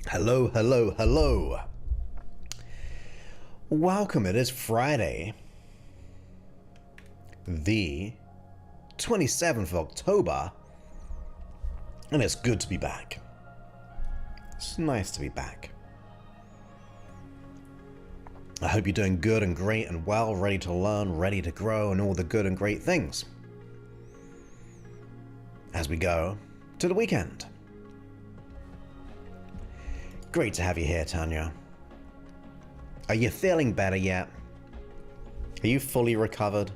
Hello, hello, hello. Welcome. It is Friday, the 27th of October, and it's good to be back. It's nice to be back. I hope you're doing good and great and well, ready to learn, ready to grow, and all the good and great things as we go to the weekend. Great to have you here, Tanya. Are you feeling better yet? Are you fully recovered?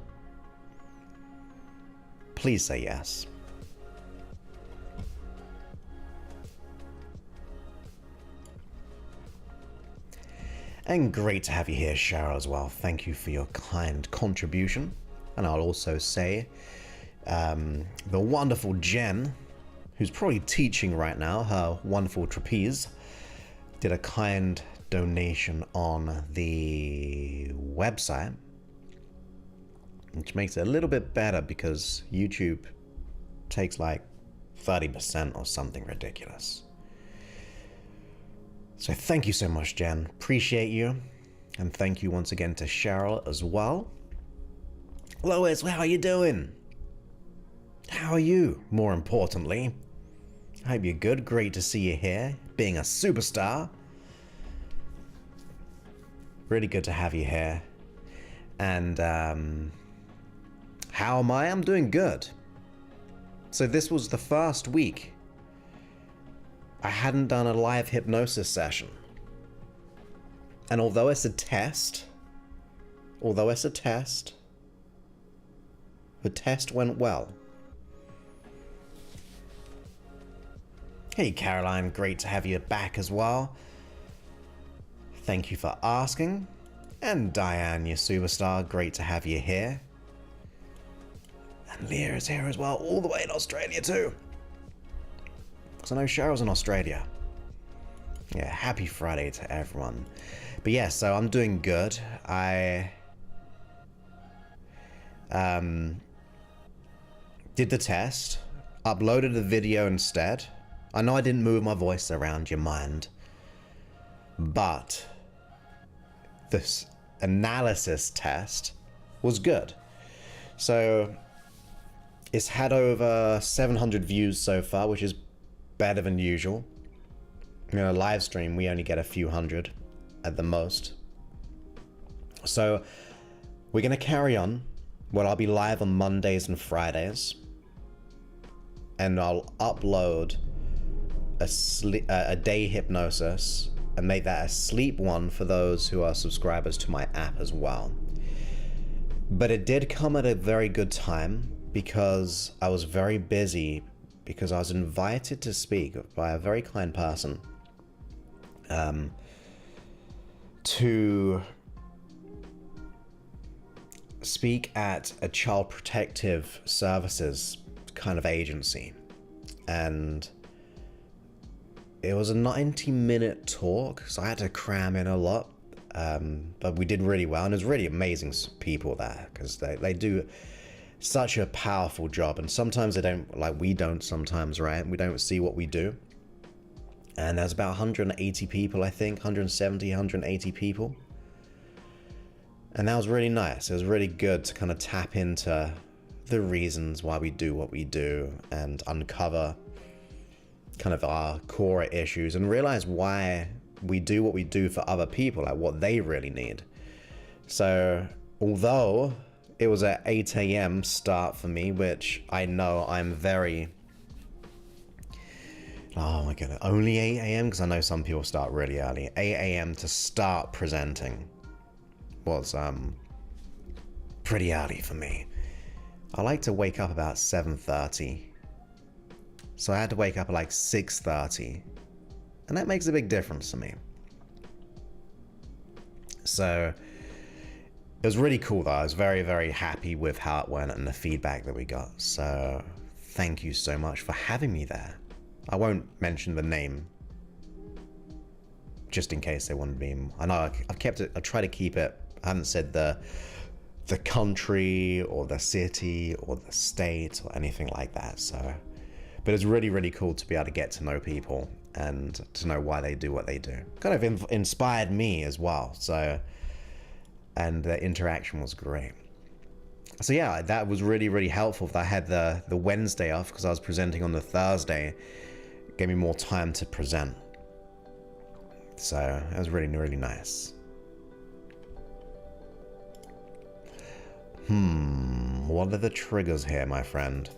Please say yes. And great to have you here, Cheryl, as well. Thank you for your kind contribution. And I'll also say the wonderful Jen, who's probably teaching right now, her wonderful trapeze, did a kind donation on the website, which makes it a little bit better because YouTube takes like 30% or something ridiculous. So thank you so much, Jen. Appreciate you. And thank you once again to Cheryl as well. Lois, how are you doing? How are you, more importantly? I hope you're good. Great to see you here, being a superstar. Really good to have you here. And how am I? I'm doing good. So this was the first week I hadn't done a live hypnosis session. And although it's a test, the test went well. Hey Caroline, great to have you back as well. Thank you for asking. And Diane, your superstar, great to have you here. And Leah is here as well, all the way in Australia too. Because I know Cheryl's in Australia. Yeah, happy Friday to everyone. But yeah, so I'm doing good. I did the test, uploaded the video instead. I know I didn't move my voice around your mind, but this analysis test was good. So it's had over 700 views so far, which is better than usual. You know, live stream, we only get a few hundred at the most. So we're going to carry on. Well, I'll be live on Mondays and Fridays. And I'll upload a day hypnosis and make that a sleep one for those who are subscribers to my app as well. But it did come at a very good time because I was very busy, because I was invited to speak by a very kind person to speak at a child protective services kind of agency. And it was a 90-minute talk, so I had to cram in a lot, but we did really well, and there's really amazing people there, because they do such a powerful job, and sometimes they don't, like we don't sometimes, right? We don't see what we do. And there's about 180 people, I think, 170, 180 people. And that was really nice. It was really good to kind of tap into the reasons why we do what we do and uncover kind of our core issues and realize why we do what we do for other people, like what they really need. So although it was at 8 a.m. start for me, which I know I'm very, oh my god, only 8 a.m. because I know some people start really early. 8 a.m. to start presenting was pretty early for me. I like to wake up about 7:30. So I had to wake up at like 6:30, and that makes a big difference to me. So it was really cool though. I was very, very happy with how it went and the feedback that we got. So thank you so much for having me there. I won't mention the name just in case they want to be. I know I've kept it, I try to keep it, I haven't said the country or the city or the state or anything like that. So, but it's really, really cool to be able to get to know people and to know why they do what they do. Kind of inspired me as well. So, and the interaction was great. So yeah, that was really, really helpful. I had the Wednesday off because I was presenting on the Thursday. It gave me more time to present. So it was really, really nice. What are the triggers here, my friend?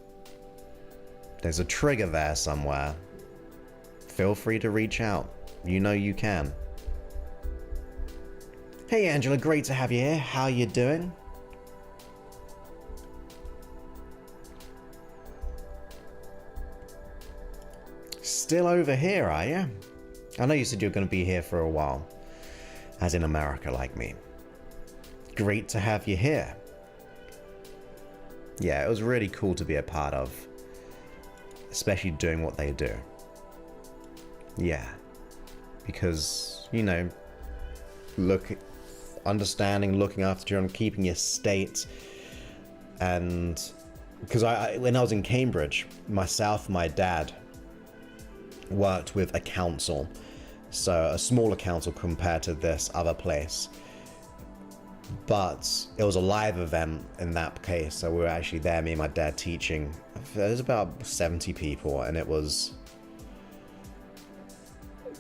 There's a trigger there somewhere. Feel free to reach out. You know you can. Hey Angela, great to have you here. How you doing? Still over here, are you? I know you said you were going to be here for a while. As in America, like me. Great to have you here. Yeah, it was really cool to be a part of. Especially doing what they do. Yeah. Because, you know, understanding, looking after children, keeping your state. And because when I was in Cambridge, myself and my dad worked with a council. So a smaller council compared to this other place. But it was a live event in that case, so we were actually there, me and my dad teaching. There was about 70 people, and it was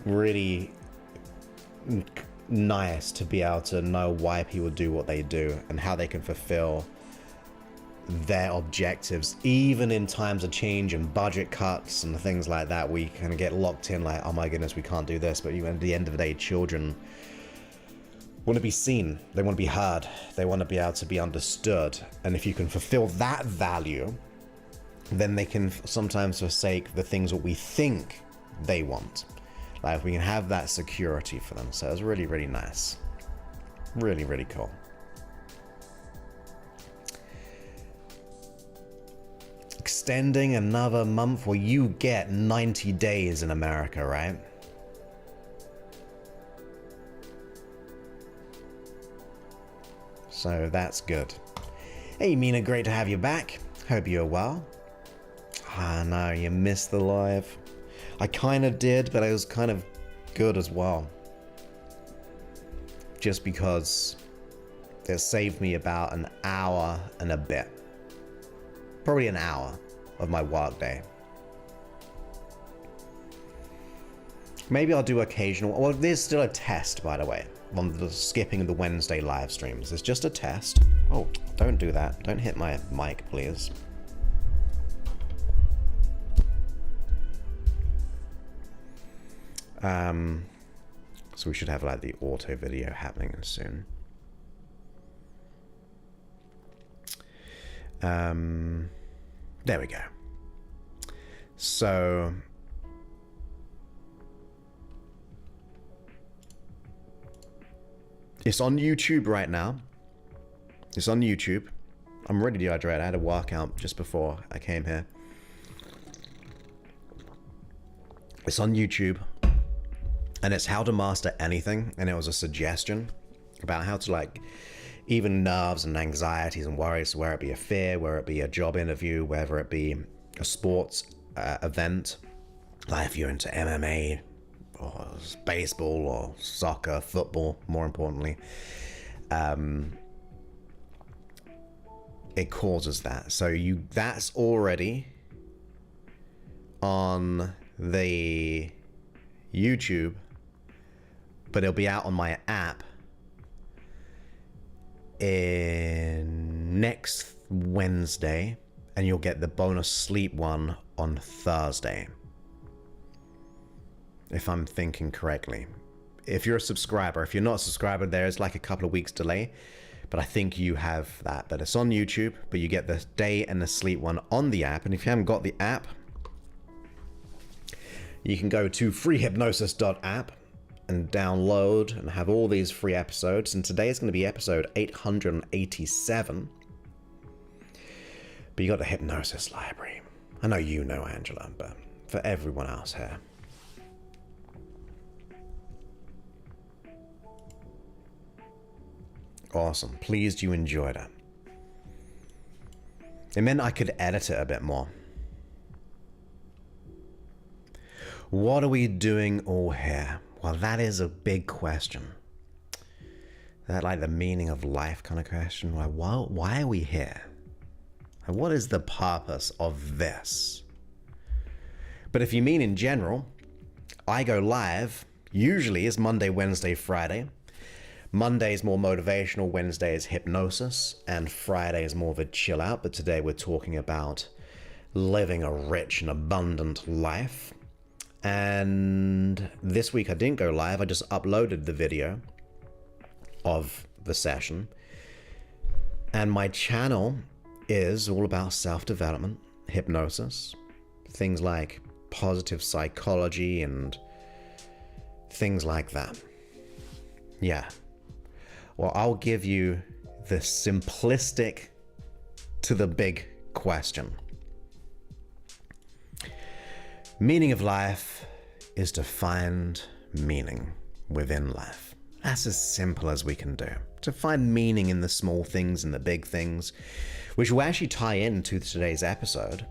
really nice to be able to know why people do what they do and how they can fulfill their objectives, even in times of change and budget cuts and things like that. We kind of get locked in like, oh my goodness, we can't do this. But at the end of the day, children want to be seen, they want to be heard, they want to be able to be understood. And if you can fulfill that value, then they can sometimes forsake the things that we think they want. Like we can have that security for them. So it was really, really nice. Really, really cool. Extending another month, well, you get 90 days in America, right? So that's good. Hey Mina, great to have you back. Hope you're well. Ah no, you missed the live. I kind of did, but it was kind of good as well. Just because it saved me about an hour and a bit. Probably an hour of my work day. Maybe I'll do occasional. Well, there's still a test, by the way, on the skipping the Wednesday live streams. It's just a test. Oh, don't do that. Don't hit my mic, please. So we should have like the auto video happening soon. There we go. So it's on YouTube right now. It's on YouTube. I'm really dehydrated. I had a workout just before I came here. It's on YouTube. And it's how to master anything. And it was a suggestion about how to like even nerves and anxieties and worries, whether it be a fear, whether it be a job interview, whether it be a sports event, like if you're into MMA or baseball or soccer, football, more importantly, it causes that. So that's already on the YouTube, but it'll be out on my app in next Wednesday, and you'll get the bonus sleep one on Thursday, if I'm thinking correctly. If you're a subscriber. If you're not a subscriber, there's like a couple of weeks delay, but I think you have that. But it's on YouTube, but you get the day and the sleep one on the app. And if you haven't got the app, you can go to freehypnosis.app and download and have all these free episodes. And today is going to be episode 887. But you got the hypnosis library. I know you know, Angela, but for everyone else here. Awesome. Pleased you enjoyed it. It meant I could edit it a bit more. What are we doing all here? Well, that is a big question. That like the meaning of life kind of question. Like, why are we here? And what is the purpose of this? But if you mean in general, I go live, usually is Monday, Wednesday, Friday. Monday is more motivational, Wednesday is hypnosis, and Friday is more of a chill out. But today we're talking about living a rich and abundant life. And this week I didn't go live, I just uploaded the video of the session. And my channel is all about self-development, hypnosis, things like positive psychology and things like that. Yeah. Well, I'll give you the simplistic to the big question. Meaning of life is to find meaning within life. That's as simple as we can do. To find meaning in the small things and the big things, which will actually tie into today's episode.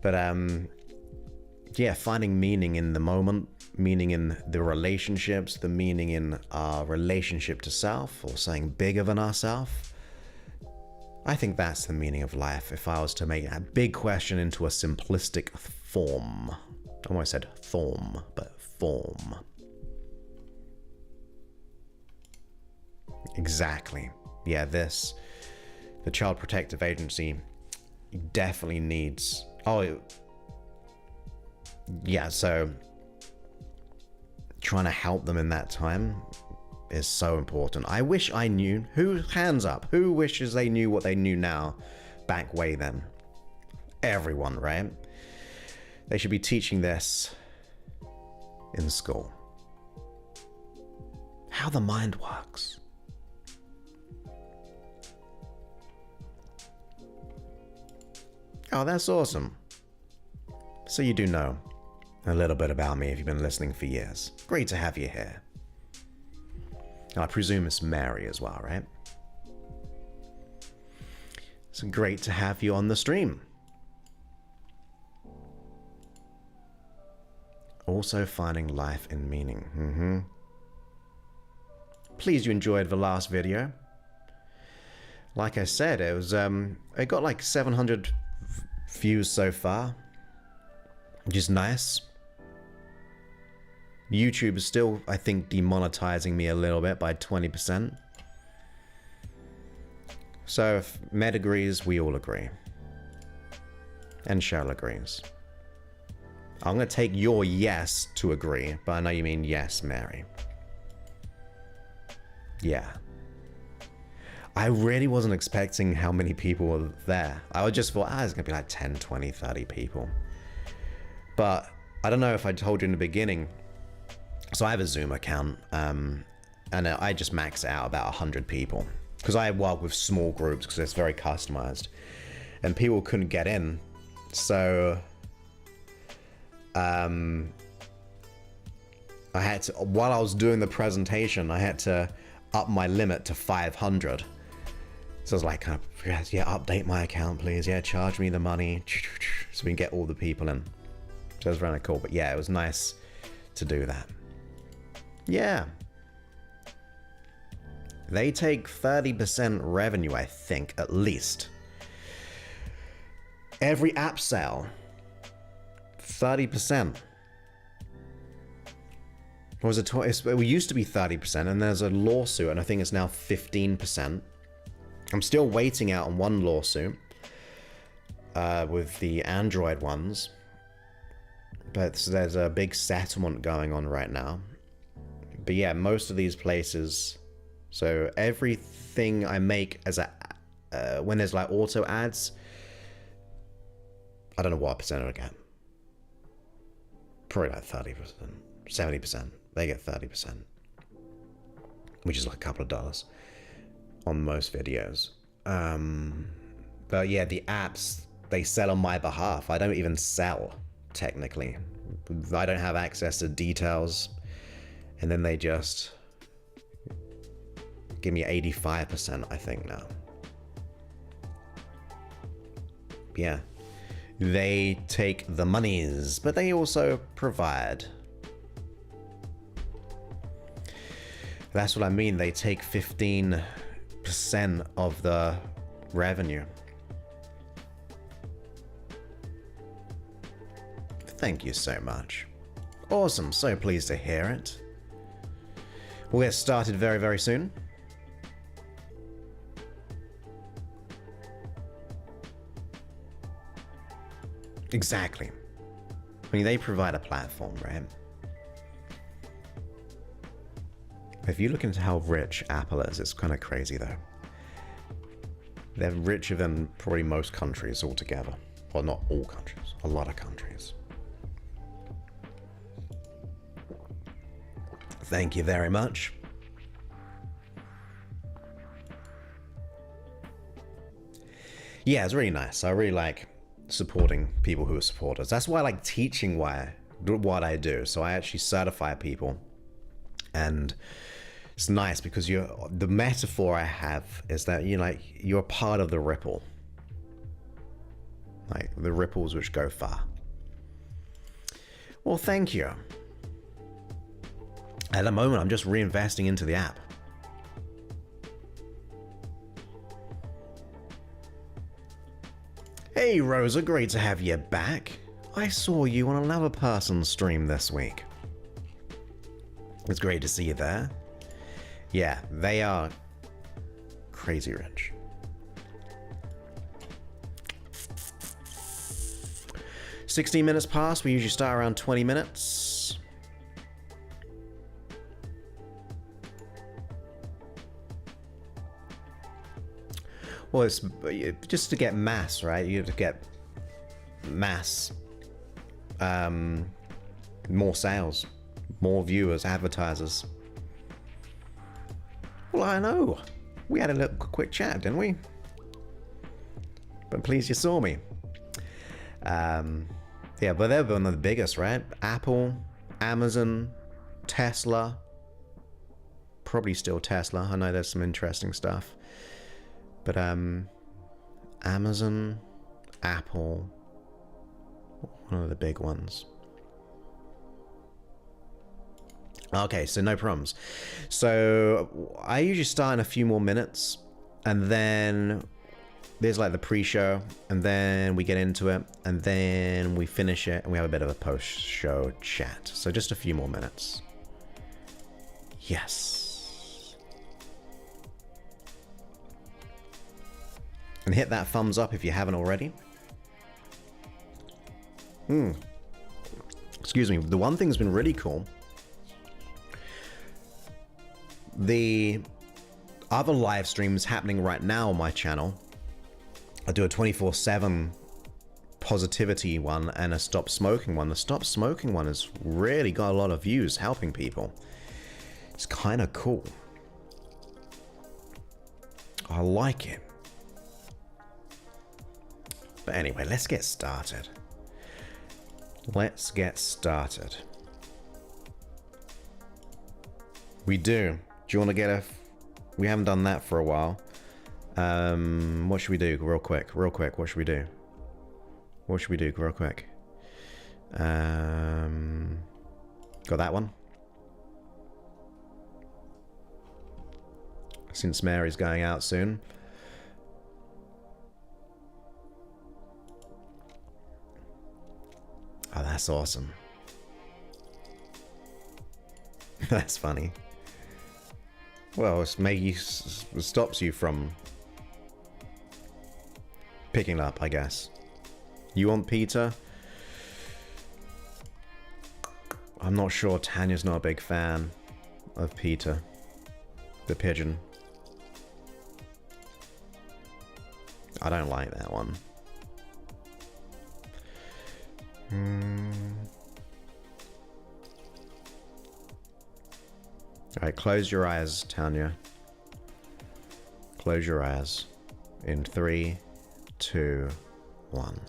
But yeah, finding meaning in the moment, meaning in the relationships, the meaning in our relationship to self, or something bigger than ourselves. I think that's the meaning of life, if I was to make a big question into a simplistic form. I almost said form, but form. Exactly. Yeah, the Child Protective Agency definitely needs... yeah, so trying to help them in that time is so important. I wish I knew. Hands up, who wishes they knew what they knew now back way then? Everyone, right? They should be teaching this in school. How the mind works. Oh, that's awesome. So you do know a little bit about me if you've been listening for years. Great to have you here. I presume it's Mary as well, right? It's great to have you on the stream. Also finding life in meaning. Pleased you enjoyed the last video. Like I said, it was it got like 700 views so far, which is nice. YouTube is still, I think, demonetizing me a little bit by 20%. So if Med agrees, we all agree. And Cheryl agrees. I'm going to take your yes to agree, but I know you mean yes, Mary. Yeah. I really wasn't expecting how many people were there. I just thought, it's going to be like 10, 20, 30 people. But I don't know if I told you in the beginning. So I have a Zoom account, and I just max it out about 100 people. Because I work with small groups, because it's very customized. And people couldn't get in. So I had to, while I was doing the presentation, I had to up my limit to 500. So I was like, yeah, update my account, please. Yeah, charge me the money so we can get all the people in. So it was really cool. But yeah, it was nice to do that. Yeah. They take 30% revenue, I think, at least. Every app sale, 30%. It used to be 30%, and there's a lawsuit, and I think it's now 15%. I'm still waiting out on one lawsuit with the Android ones. But there's a big settlement going on right now. But yeah, most of these places, so everything I make as when there's like auto ads, I don't know what percent I get. Probably like 30%, 70%. They get 30%, which is like a couple of dollars on most videos. But yeah, the apps, they sell on my behalf. I don't even sell, technically. I don't have access to details. And then they just give me 85%, I think, now. Yeah. They take the monies, but they also provide. That's what I mean. They take 15% of the revenue. Thank you so much. Awesome. So pleased to hear it. We'll get started very, very soon. Exactly. I mean, they provide a platform, right? If you look into how rich Apple is, it's kind of crazy, though. They're richer than probably most countries altogether. Well, not all countries. A lot of countries. Thank you very much. Yeah, it's really nice. I really like supporting people who are supporters. That's why I like teaching what I do. So I actually certify people. And it's nice because the metaphor I have is that you're part of the ripple. Like the ripples which go far. Well, thank you. At the moment, I'm just reinvesting into the app. Hey, Rosa, great to have you back. I saw you on another person's stream this week. It's great to see you there. Yeah, they are crazy rich. "16 minutes past. We usually start around 20 minutes. Well, it's just to get mass, right? You have to get mass, more sales, more viewers, advertisers. Well, I know. We had a little quick chat, didn't we? But pleased you saw me. Yeah, but they're one of the biggest, right? Apple, Amazon, Tesla. Probably still Tesla. I know there's some interesting stuff. But Amazon, Apple, one of the big ones. Okay, so no problems. So I usually start in a few more minutes, and then there's like the pre-show, and then we get into it, and then we finish it, and we have a bit of a post-show chat. So just a few more minutes. Yes. And hit that thumbs up if you haven't already. Excuse me. The one thing that's been really cool, the other live streams happening right now on my channel, I do a 24/7 positivity one and a stop smoking one. The stop smoking one has really got a lot of views, helping people. It's kind of cool. I like it. But anyway, let's get started. Let's get started. We do. Do you want to get a... We haven't done that for a while. What should we do real quick? Real quick, what should we do? What should we do real quick? Got that one? Since Mary's going out soon. Oh, that's awesome. That's funny. Well, it stops you from picking up, I guess. You want Peter? I'm not sure. Tanya's not a big fan of Peter, the pigeon. I don't like that one. Alright, close your eyes, Tanya. Close your eyes. In 3, 2, 1.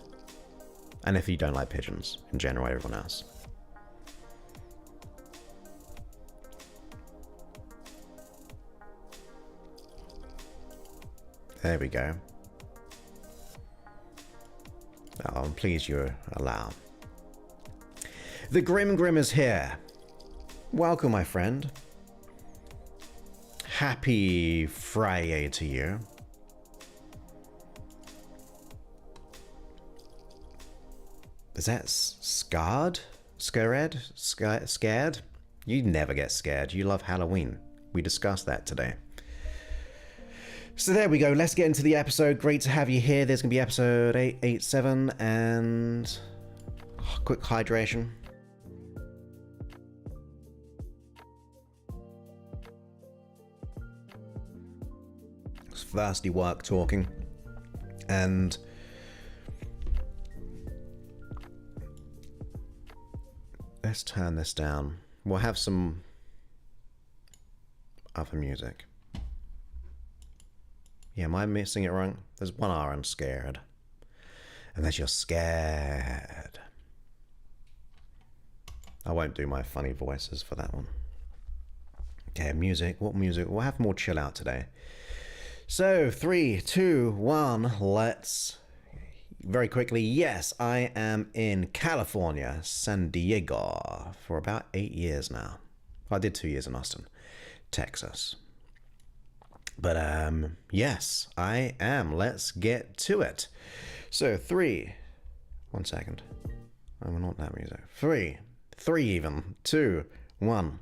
And if you don't like pigeons, in general, everyone else. There we go. Oh, please you allow. The Grim Grim is here. Welcome, my friend. Happy Friday to you. Is that scarred? Scared? You never get scared. You love Halloween. We discussed that today. So there we go. Let's get into the episode. Great to have you here. There's going to be episode 887 and quick hydration. It's thirsty work talking. And let's turn this down. We'll have some other music. Yeah, am I missing it wrong? There's one R on scared. Unless you're scared. I won't do my funny voices for that one. Okay, music. What music? We'll have more chill out today. So, 3, 2, 1, let's... Very quickly, yes, I am in California, San Diego, for about 8 years now. I did 2 years in Austin, Texas. But, yes, I am. Let's get to it. So, 1 second. I will not that music. 3 even, 2, 1.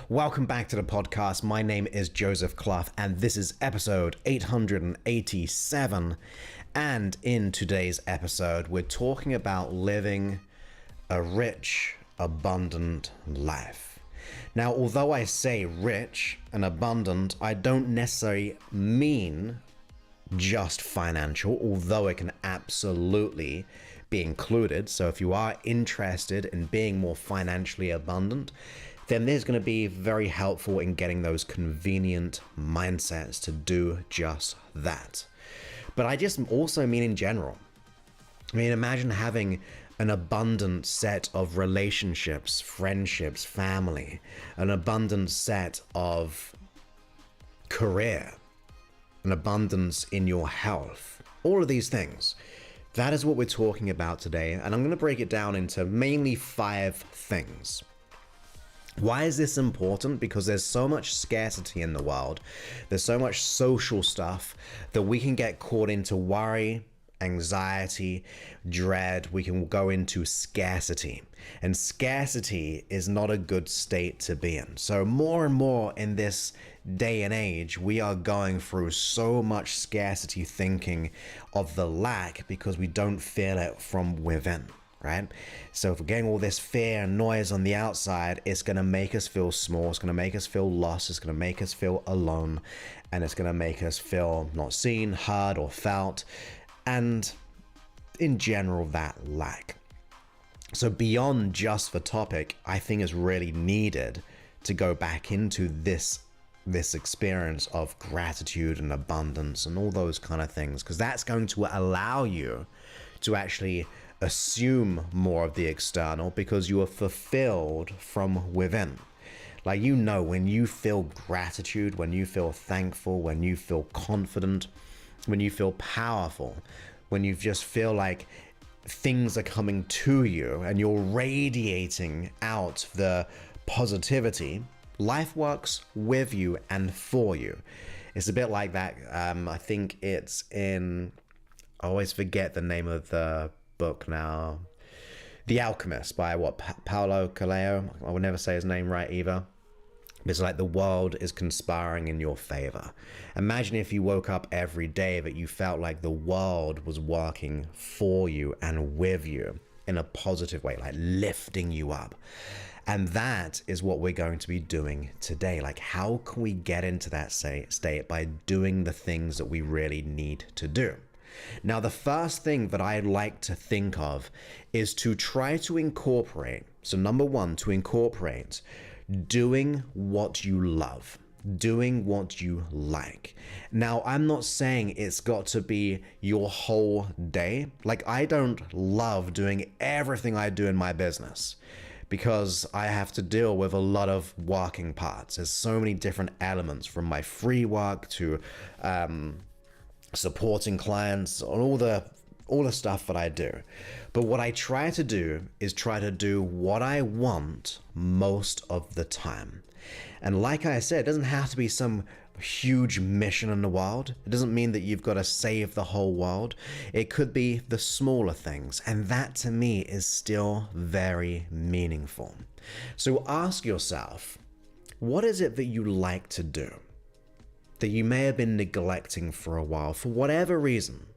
Welcome back to the podcast. My name is Joseph Clough, and this is episode 887. And in today's episode, we're talking about living a rich, abundant life. Now, although I say rich and abundant, I don't necessarily mean just financial, although it can absolutely be included. So if you are interested in being more financially abundant, then there's going to be very helpful in getting those convenient mindsets to do just that. But I just also mean in general. I mean, imagine having an abundant set of relationships, friendships, family, an abundant set of career, an abundance in your health, all of these things. That is what we're talking about today. And I'm going to break it down into mainly 5 things. Why is this important? Because there's so much scarcity in the world. There's so much social stuff that we can get caught into worry, anxiety, dread. We can go into scarcity. And scarcity is not a good state to be in. So more and more in this day and age, we are going through so much scarcity thinking of the lack because we don't feel it from within. Right? So if we're getting all this fear and noise on the outside, it's going to make us feel small. It's going to make us feel lost. It's going to make us feel alone. And it's going to make us feel not seen, heard, or felt. And in general, that lack. So beyond just the topic, I think is really needed to go back into this experience of gratitude and abundance and all those kind of things, because that's going to allow you to actually assume more of the external because you are fulfilled from within. Like, you know, when you feel gratitude, when you feel thankful, when you feel confident, when you feel powerful, when you just feel like things are coming to you and you're radiating out the positivity, life works with you and for you. It's a bit like that. I think it's in, I always forget the name of the book now, The Alchemist by Paulo Coelho. I will never say his name right either. It's like the world is conspiring in your favor. Imagine if you woke up every day that you felt like the world was working for you and with you in a positive way, like lifting you up. And that is what we're going to be doing today. Like, how can we get into that state by doing the things that we really need to do? Now, the first thing that I'd like to think of is to try to incorporate, so number 1, to incorporate doing what you love, doing what you like. Now, I'm not saying it's got to be your whole day. Like, I don't love doing everything I do in my business because I have to deal with a lot of working parts. There's so many different elements, from my free work to supporting clients, all the stuff that I do. But what I try to do is try to do what I want most of the time. And like I said, it doesn't have to be some huge mission in the world. It doesn't mean that you've got to save the whole world. It could be the smaller things, and that to me is still very meaningful. So ask yourself, what is it that you like to do that you may have been neglecting for a while for whatever reason?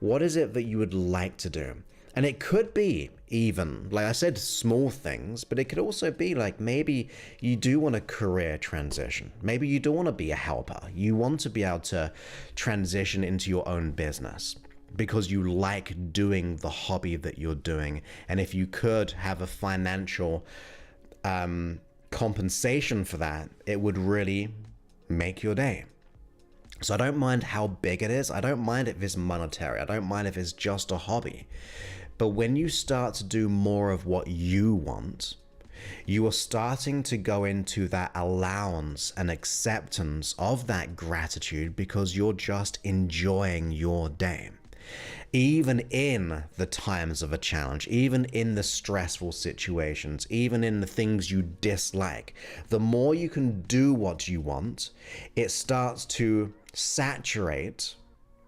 What is it that you would like to do? And it could be even, like I said, small things, but it could also be like maybe you do want a career transition. Maybe you do want to be a helper. You want to be able to transition into your own business because you like doing the hobby that you're doing. And if you could have a financial compensation for that, it would really make your day. So I don't mind how big it is. I don't mind if it's monetary. I don't mind if it's just a hobby. But when you start to do more of what you want, you are starting to go into that allowance and acceptance of that gratitude because you're just enjoying your day. Even in the times of a challenge, even in the stressful situations, even in the things you dislike, the more you can do what you want, it starts to saturate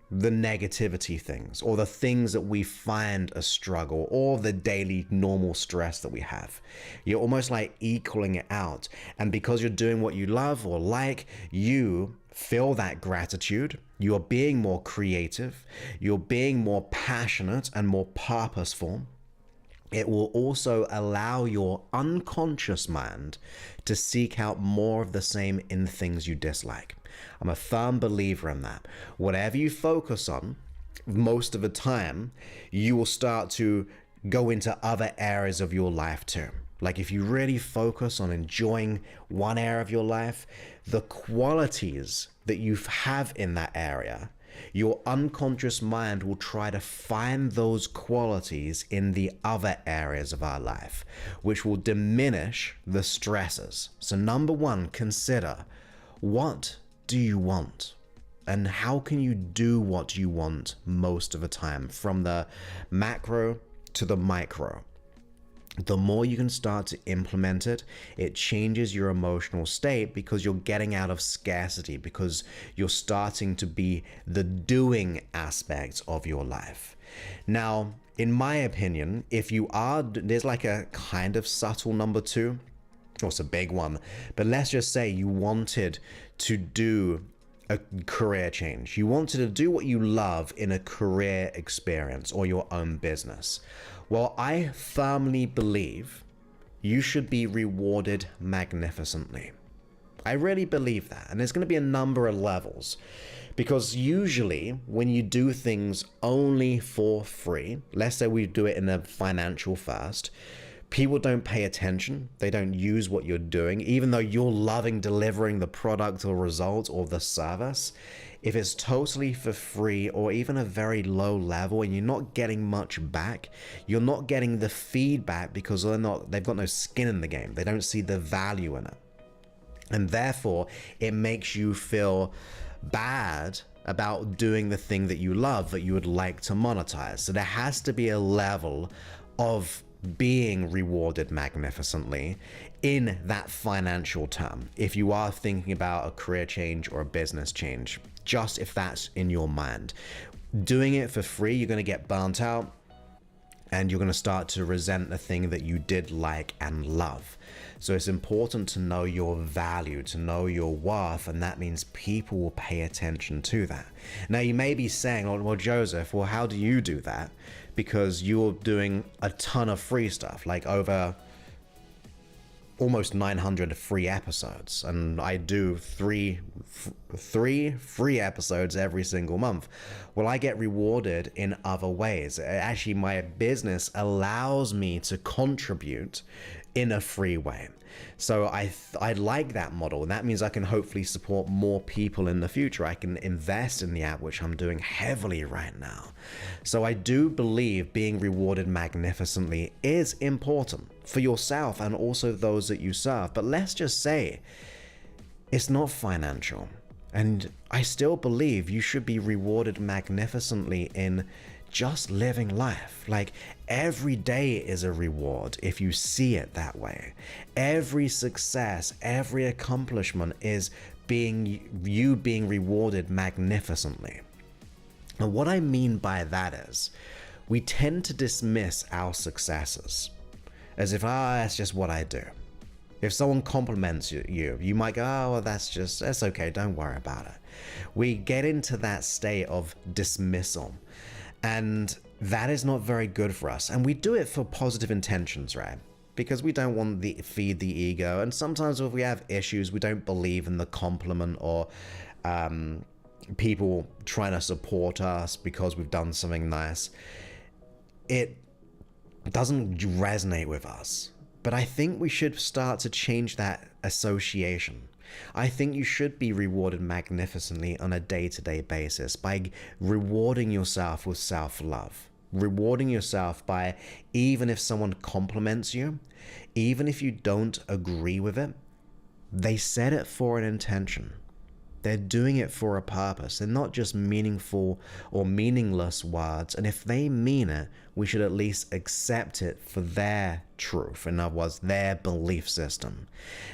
the negativity things, or the things that we find a struggle, or the daily normal stress that we have. You're almost like equaling it out. And because you're doing what you love or like, you feel that gratitude. You're being more creative. You're being more passionate and more purposeful. It will also allow your unconscious mind to seek out more of the same in things you dislike. I'm a firm believer in that. Whatever you focus on, most of the time, you will start to go into other areas of your life too. Like if you really focus on enjoying one area of your life, the qualities that you have in that area, your unconscious mind will try to find those qualities in the other areas of our life, which will diminish the stresses. So number one, consider, what do you want? And how can you do what you want most of the time, from the macro to the micro? The more you can start to implement it, it changes your emotional state because you're getting out of scarcity, because you're starting to be the doing aspect of your life. Now, in my opinion, if you are, there's like a kind of subtle number two, or it's a big one, but let's just say you wanted to do a career change. You wanted to do what you love in a career experience or your own business. Well, I firmly believe you should be rewarded magnificently. I really believe that. And there's going to be a number of levels, because usually when you do things only for free, let's say we do it in a financial first, people don't pay attention. They don't use what you're doing, even though you're loving delivering the product or result or the service. If it's totally for free or even a very low level and you're not getting much back, you're not getting the feedback because they've got no skin in the game. They don't see the value in it. And therefore, it makes you feel bad about doing the thing that you love that you would like to monetize. So there has to be a level of being rewarded magnificently in that financial term if you are thinking about a career change or a business change, just if that's in your mind. Doing it for free, you're going to get burnt out and you're going to start to resent the thing that you did like and love. So it's important to know your value, to know your worth, and that means people will pay attention to that. Now you may be saying, well, Joseph, well, how do you do that? Because you're doing a ton of free stuff, like over almost 900 free episodes, and I do three free episodes every single month. Well, I get rewarded in other ways. Actually, my business allows me to contribute in a free way. So I like that model, and that means I can hopefully support more people in the future. I can invest in the app, which I'm doing heavily right now. So I do believe being rewarded magnificently is important for yourself and also those that you serve. But let's just say it's not financial. And I still believe you should be rewarded magnificently in just living life. Like, every day is a reward if you see it that way. Every success, every accomplishment is you being rewarded magnificently. And what I mean by that is, we tend to dismiss our successes as if, that's just what I do. If someone compliments you might go, oh, well, that's okay, don't worry about it. We get into that state of dismissal, and that is not very good for us. And we do it for positive intentions, right? Because we don't want to feed the ego. And sometimes if we have issues, we don't believe in the compliment or people trying to support us because we've done something nice. It doesn't resonate with us. But I think we should start to change that association. I think you should be rewarded magnificently on a day-to-day basis by rewarding yourself with self-love. Rewarding yourself by, even if someone compliments you, even if you don't agree with it, they said it for an intention. They're doing it for a purpose. They're not just meaningful or meaningless words. And if they mean it, we should at least accept it for their truth. In other words, their belief system.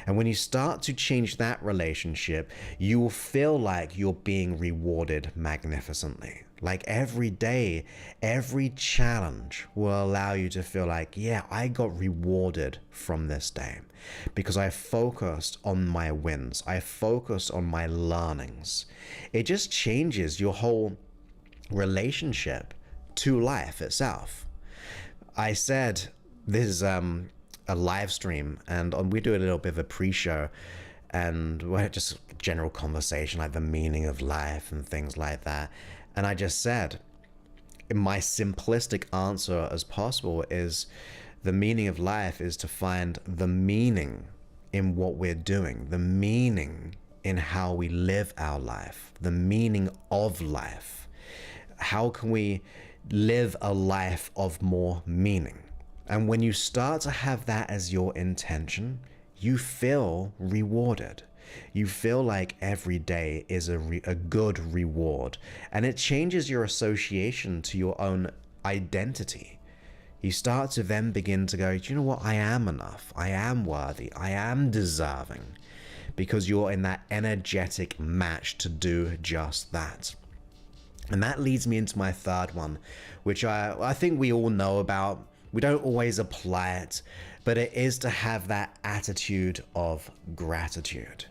And when you start to change that relationship, you will feel like you're being rewarded magnificently. Like, every day, every challenge will allow you to feel like, yeah, I got rewarded from this day because I focused on my wins. I focused on my learnings. It just changes your whole relationship to life itself. I said this is a live stream, and we do a little bit of a pre-show, and we're just general conversation, like the meaning of life and things like that. And I just said, my simplistic answer as possible is, the meaning of life is to find the meaning in what we're doing, the meaning in how we live our life, the meaning of life. How can we live a life of more meaning? And when you start to have that as your intention, you feel rewarded. You feel like every day is a good reward, and it changes your association to your own identity. You start to then begin to go, do you know what? I am enough. I am worthy. I am deserving, because you're in that energetic match to do just that. And that leads me into my third one, which I think we all know about. We don't always apply it, but it is to have that attitude of gratitude.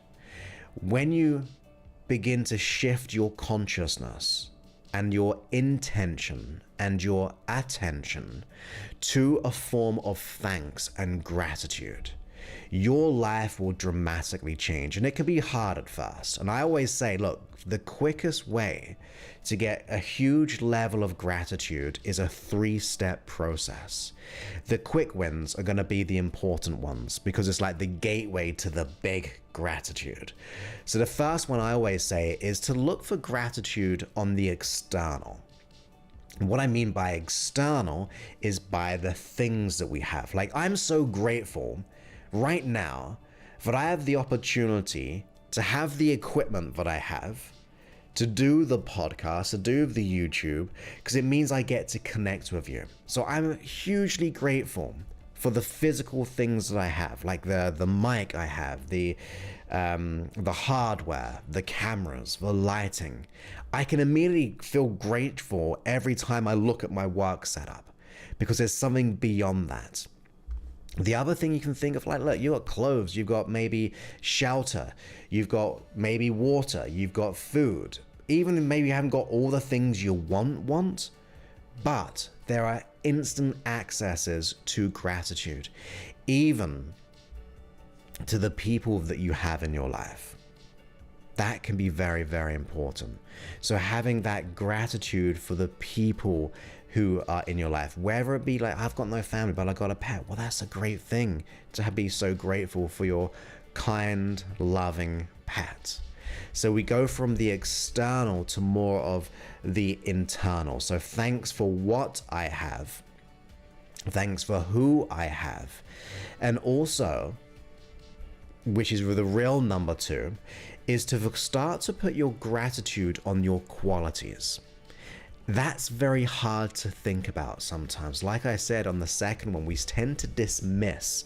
When you begin to shift your consciousness and your intention and your attention to a form of thanks and gratitude, your life will dramatically change. And it can be hard at first. And I always say, look, the quickest way to get a huge level of gratitude is a 3-step process. The quick wins are going to be the important ones, because it's like the gateway to the big gratitude. So the first one I always say is to look for gratitude on the external. And what I mean by external is by the things that we have. Like, I'm so grateful right now that I have the opportunity to have the equipment that I have, to do the podcast, to do the YouTube, because it means I get to connect with you. So I'm hugely grateful for the physical things that I have, like the mic I have, the hardware, the cameras, the lighting. I can immediately feel grateful every time I look at my work setup, because there's something beyond that. The other thing you can think of, like, look, you got clothes, you've got maybe shelter, you've got maybe water, you've got food. Even maybe you haven't got all the things you want, but there are instant accesses to gratitude, even to the people that you have in your life. That can be very, very important. So having that gratitude for the people who are in your life, whether it be like, I've got no family, but I got a pet. Well, that's a great thing to be so grateful for your kind, loving pet. So we go from the external to more of the internal. So thanks for what I have. Thanks for who I have. And also, which is the real number 2, is to start to put your gratitude on your qualities. That's very hard to think about sometimes. Like I said on the second one, we tend to dismiss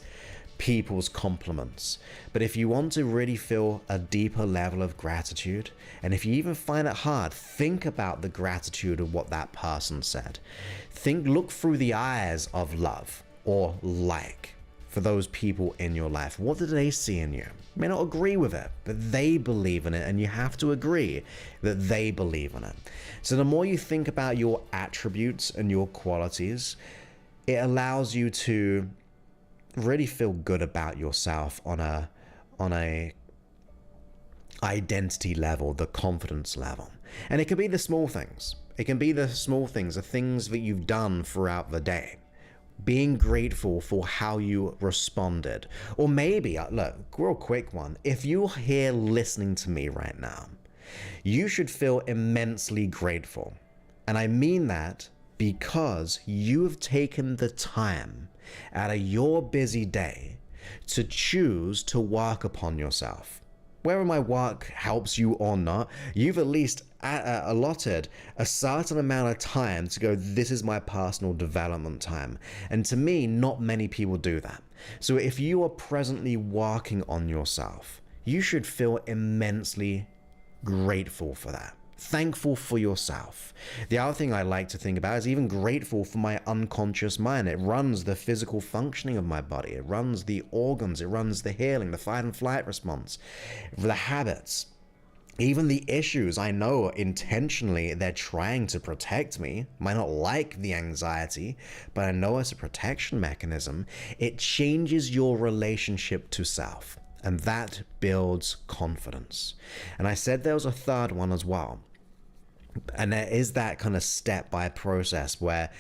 people's compliments. But if you want to really feel a deeper level of gratitude, and if you even find it hard, think about the gratitude of what that person said. Look through the eyes of love or like for those people in your life. What do they see in you? You may not agree with it, but they believe in it, and you have to agree that they believe in it. So the more you think about your attributes and your qualities, it allows you to really feel good about yourself on a identity level, the confidence level. And it can be the small things. It can be the small things, the things that you've done throughout the day. Being grateful for how you responded. Or maybe, look, real quick one. If you're here listening to me right now, you should feel immensely grateful. And I mean that because you have taken the time out of your busy day to choose to work upon yourself. Whether my work helps you or not, you've at least allotted a certain amount of time to go, this is my personal development time. And to me, not many people do that. So if you are presently working on yourself, you should feel immensely grateful for that. Thankful for yourself. The other thing I like to think about is even grateful for my unconscious mind. It runs the physical functioning of my body. It runs the organs. It runs the healing, the fight and flight response, the habits, even the issues. I know intentionally they're trying to protect me. Might not like the anxiety, but I know it's a protection mechanism. It changes your relationship to self. And that builds confidence. And I said there was a third one as well. And there is that kind of step by process where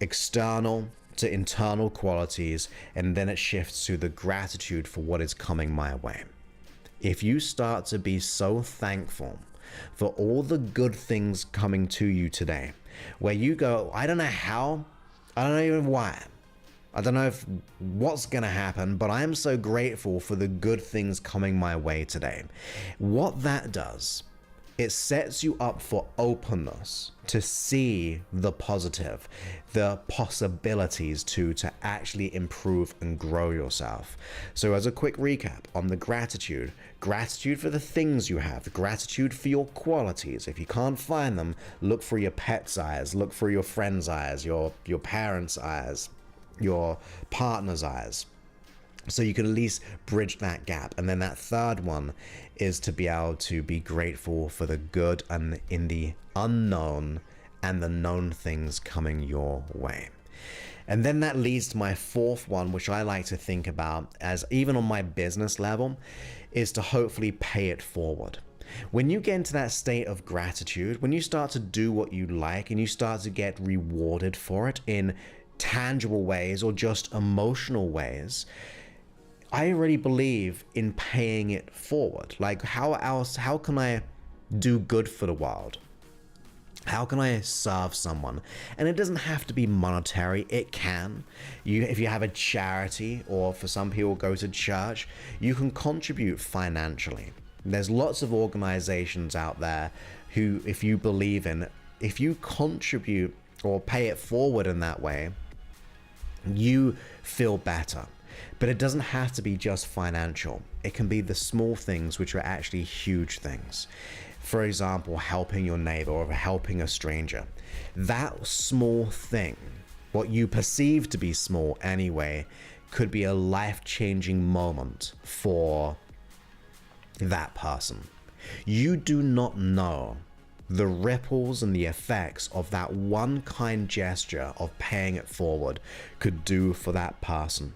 external to internal qualities, and then it shifts to the gratitude for what is coming my way. If you start to be so thankful for all the good things coming to you today, where you go, I don't know how, I don't know even why, I don't know if what's going to happen, but I am so grateful for the good things coming my way today. What that does, it sets you up for openness to see the positive, the possibilities to actually improve and grow yourself. So as a quick recap on the gratitude for the things you have, gratitude for your qualities. If you can't find them, look for your pet's eyes, look for your friend's eyes, your parents' eyes, your partner's eyes, so you can at least bridge that gap. And then that third one is to be able to be grateful for the good and in the unknown and the known things coming your way. And then that leads to my fourth one, which I like to think about as even on my business level, is to hopefully pay it forward. When you get into that state of gratitude, when you start to do what you like and you start to get rewarded for it in tangible ways or just emotional ways, I really believe in paying it forward. Like, how can I do good for the world? How can I serve someone? And it doesn't have to be monetary. It can. If you have a charity, or for some people go to church, you can contribute financially. There's lots of organizations out there who, if you believe in, if you contribute or pay it forward in that way, you feel better. But it doesn't have to be just financial. It can be the small things which are actually huge things. For example, helping your neighbor or helping a stranger. That small thing, what you perceive to be small anyway, could be a life-changing moment for that person. You do not know the ripples and the effects of that one kind gesture of paying it forward could do for that person.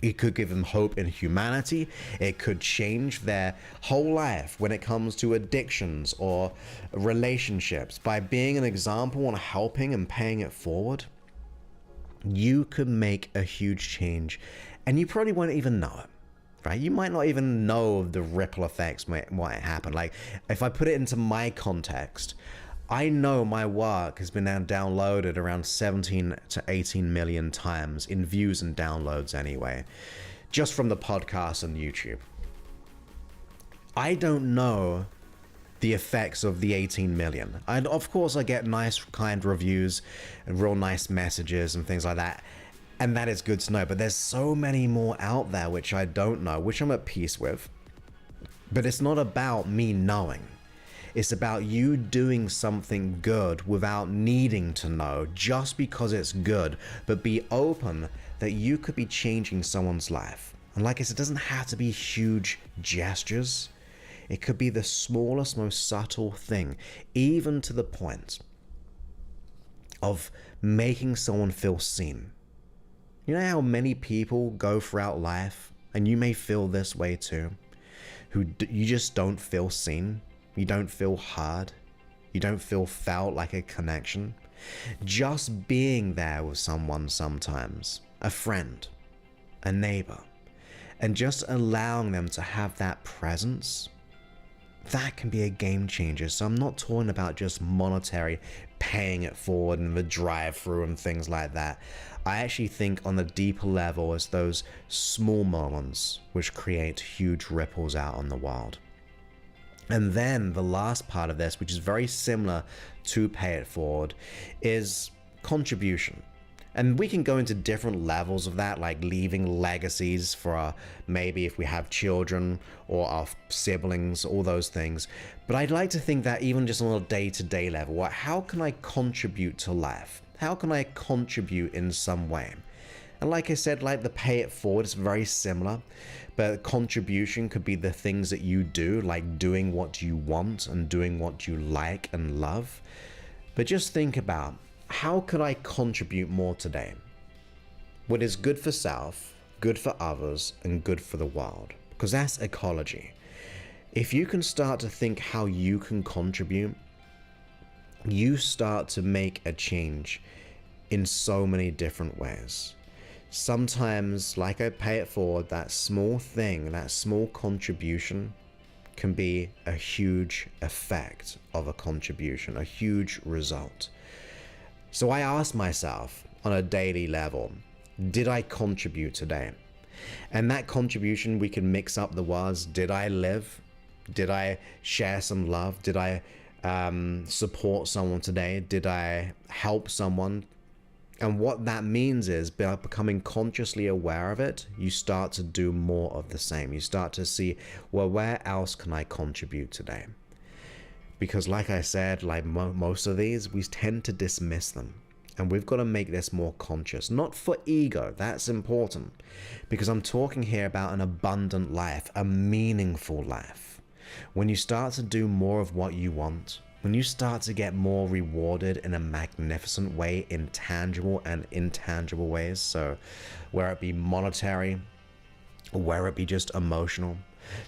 It could give them hope in humanity. It could change their whole life when it comes to addictions or relationships. By being an example and helping and paying it forward, you could make a huge change, and you probably won't even know it. Right? You might not even know the ripple effects might happen. Like, if I put it into my context, I know my work has been now downloaded around 17 to 18 million times in views and downloads anyway, just from the podcast and YouTube. I don't know the effects of the 18 million. And of course I get nice, kind reviews and real nice messages and things like that. And that is good to know, but there's so many more out there which I don't know, which I'm at peace with. But it's not about me knowing. It's about you doing something good without needing to know, just because it's good, but be open that you could be changing someone's life. And like I said, it doesn't have to be huge gestures. It could be the smallest, most subtle thing, even to the point of making someone feel seen. You know how many people go throughout life, and you may feel this way too, you just don't feel seen, you don't feel heard, you don't feel felt like a connection. Just being there with someone sometimes, a friend, a neighbor, and just allowing them to have that presence, that can be a game changer. So I'm not talking about just monetary, paying it forward and the drive-through and things like that. I actually think on the deeper level, it's those small moments which create huge ripples out on the world. And then the last part of this, which is very similar to pay it forward, is contribution. And we can go into different levels of that, like leaving legacies for maybe if we have children or our siblings, all those things. But I'd like to think that even just on a day-to-day level, how can I contribute to life? How can I contribute in some way? And like I said, like the pay it forward, it's very similar, but contribution could be the things that you do, like doing what you want and doing what you like and love. But just think about, how could I contribute more today? What is good for self, good for others, and good for the world? Because that's ecology. If you can start to think how you can contribute, you start to make a change in so many different ways. Sometimes, like I pay it forward, that small thing, that small contribution can be a huge effect of a contribution, a huge result. So I ask myself on a daily level, did I contribute today? And that contribution, we can mix up the words. Did I live? Did I share some love? Did I support someone today? Did I help someone? And what that means is, by becoming consciously aware of it, you start to do more of the same. You start to see, well, where else can I contribute today? Because like I said, like most of these, we tend to dismiss them. And we've got to make this more conscious. Not for ego, that's important. Because I'm talking here about an abundant life, a meaningful life. When you start to do more of what you want, when you start to get more rewarded in a magnificent way in tangible and intangible ways, so where it be monetary, or where it be just emotional,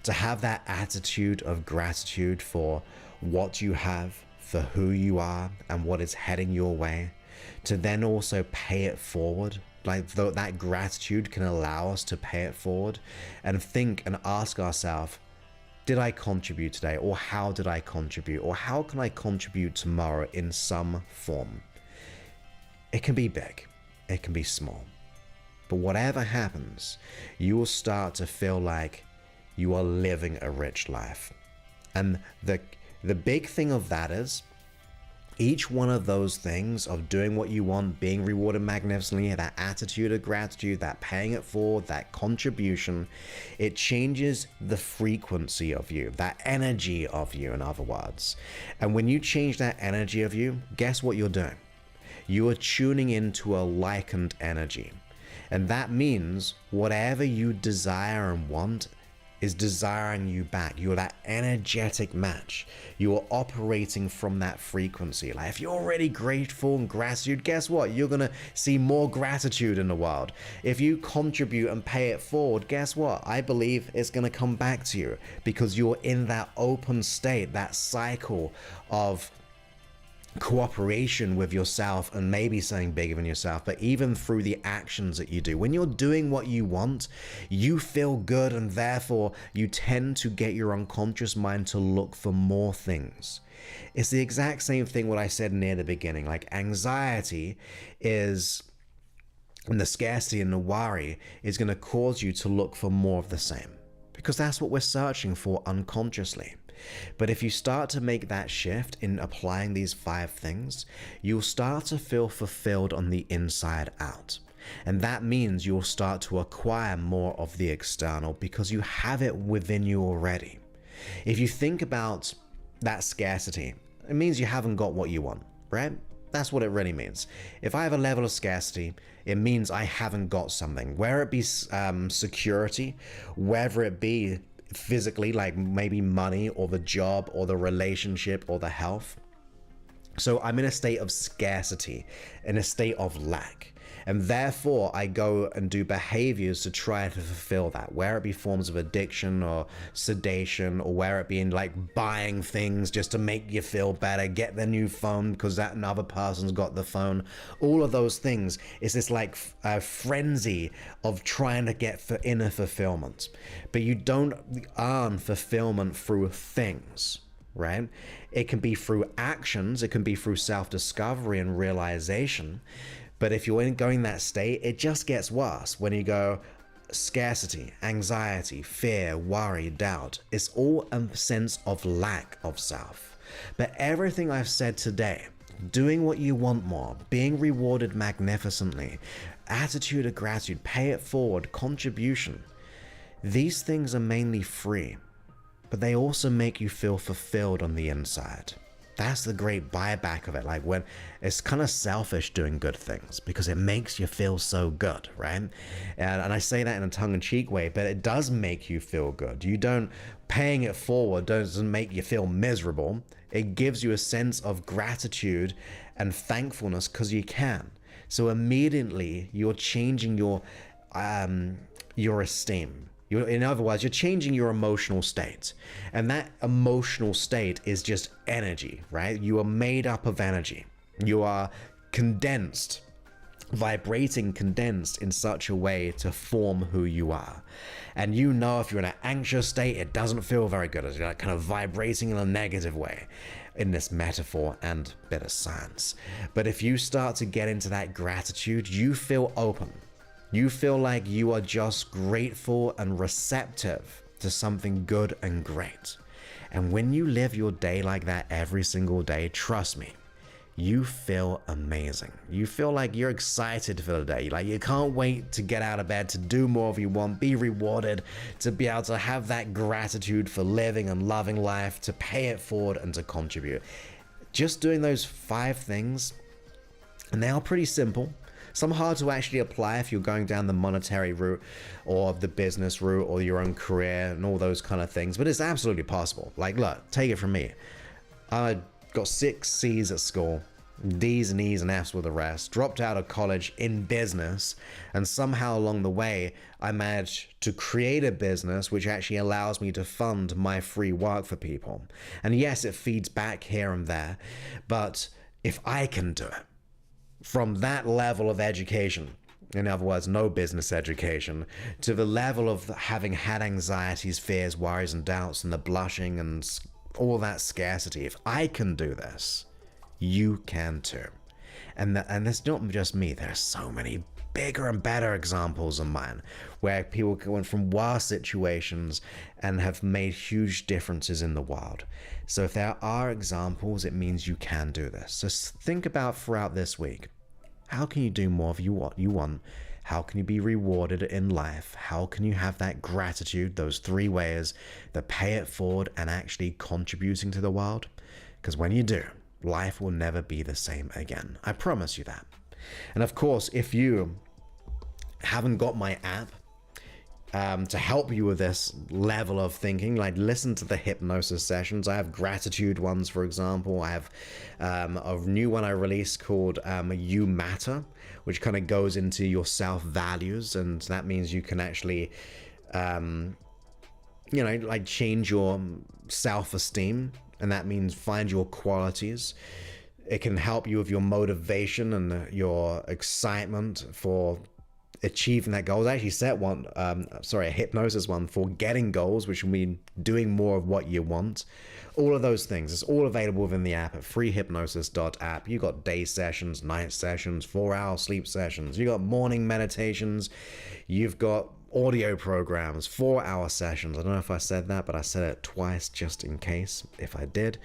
to have that attitude of gratitude for what you have, for who you are, and what is heading your way, to then also pay it forward. Like that gratitude can allow us to pay it forward and think and ask ourselves, did I contribute today? Or how did I contribute? Or how can I contribute tomorrow in some form? It can be big, it can be small, but whatever happens, you will start to feel like you are living a rich life. And the big thing of that is, each one of those things of doing what you want, being rewarded magnificently, that attitude of gratitude, that paying it forward, that contribution, it changes the frequency of you, that energy of you, in other words. And when you change that energy of you, guess what you're doing? You are tuning into a likened energy. And that means whatever you desire and want, is desiring you back. You're that energetic match. You are operating from that frequency. Like if you're already grateful and gratitude, guess what? You're going to see more gratitude in the world. If you contribute and pay it forward, guess what? I believe it's going to come back to you because you're in that open state, that cycle of cooperation with yourself and maybe something bigger than yourself, but even through the actions that you do. When you're doing what you want, you feel good, and therefore you tend to get your unconscious mind to look for more things. It's the exact same thing what I said near the beginning. Like anxiety is, and the scarcity and the worry is going to cause you to look for more of the same, because that's what we're searching for unconsciously. But if you start to make that shift in applying these 5 things, you'll start to feel fulfilled on the inside out. And that means you'll start to acquire more of the external because you have it within you already. If you think about that scarcity, it means you haven't got what you want, right? That's what it really means. If I have a level of scarcity, it means I haven't got something, whether it be security, whether it be physically, like maybe money or the job or the relationship or the health. So I'm in a state of scarcity, in a state of lack. And therefore I go and do behaviors to try to fulfill that, where it be forms of addiction or sedation, or where it be in like buying things just to make you feel better, get the new phone because that another person's got the phone. All of those things is this like frenzy of trying to get for inner fulfillment. But you don't earn fulfillment through things, right? It can be through actions, it can be through self-discovery and realization. But if you're going that state, it just gets worse when you go scarcity, anxiety, fear, worry, doubt. It's all a sense of lack of self. But everything I've said today, doing what you want more, being rewarded magnificently, attitude of gratitude, pay it forward, contribution, these things are mainly free, but they also make you feel fulfilled on the inside. That's the great buyback of it. Like when it's kind of selfish doing good things because it makes you feel so good, right? And I say that in a tongue-in-cheek way, but it does make you feel good. You don't, paying it forward doesn't make you feel miserable. It gives you a sense of gratitude and thankfulness because you can. So immediately you're changing your esteem. In other words, you're changing your emotional state. And that emotional state is just energy, right? You are made up of energy. You are condensed, vibrating condensed in such a way to form who you are. And you know if you're in an anxious state, it doesn't feel very good. It's like kind of vibrating in a negative way in this metaphor and bit of science. But if you start to get into that gratitude, you feel open. You feel like you are just grateful and receptive to something good and great. And when you live your day like that every single day, trust me, you feel amazing. You feel like you're excited for the day. Like you can't wait to get out of bed, to do more if you want, be rewarded, to be able to have that gratitude for living and loving life, to pay it forward and to contribute. Just doing those 5 things, and they are pretty simple. Some hard to actually apply if you're going down the monetary route or the business route or your own career and all those kind of things, but it's absolutely possible. Like, look, take it from me. I got 6 C's at school, D's and E's and F's with the rest, dropped out of college in business, and somehow along the way, I managed to create a business which actually allows me to fund my free work for people. And yes, it feeds back here and there, but if I can do it, from that level of education, in other words, no business education, to the level of having had anxieties, fears, worries, and doubts, and the blushing and all that scarcity, if I can do this, you can too. And it's not just me. There are so many bigger and better examples of mine where people went from worse situations and have made huge differences in the world. So if there are examples, it means you can do this. So think about throughout this week, how can you do more of what you want? How can you be rewarded in life? How can you have that gratitude, those 3 ways, the pay it forward and actually contributing to the world? Because when you do, life will never be the same again. I promise you that. And of course, if you haven't got my app, to help you with this level of thinking. Like, listen to the hypnosis sessions. I have gratitude ones, for example. I have a new one I released called You Matter, which kind of goes into your self-values, and that means you can actually like change your self-esteem, and that means find your qualities. It can help you with your motivation and your excitement for achieving that goal. I actually set one, a hypnosis one for getting goals, which will mean doing more of what you want. All of those things, it's all available within the app at freehypnosis.app. You got day sessions, night sessions, 4-hour sleep sessions. You got morning meditations. You've got audio programs, 4-hour sessions. I don't know if I said that, but I said it twice just in case if I did.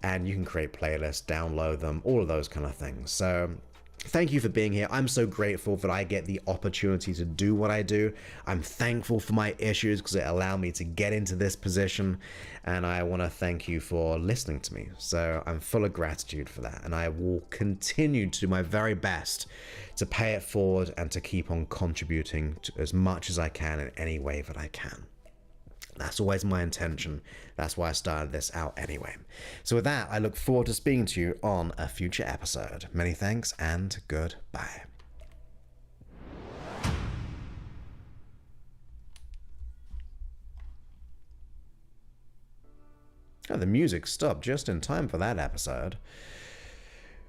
And you can create playlists, download them, all of those kind of things. So thank you for being here. I'm so grateful that I get the opportunity to do what I do. I'm thankful for my issues because it allowed me to get into this position. And I want to thank you for listening to me. So I'm full of gratitude for that. And I will continue to do my very best to pay it forward and to keep on contributing to as much as I can in any way that I can. That's always my intention. That's why I started this out anyway. So with that, I look forward to speaking to you on a future episode. Many thanks and goodbye. Oh, the music stopped just in time for that episode.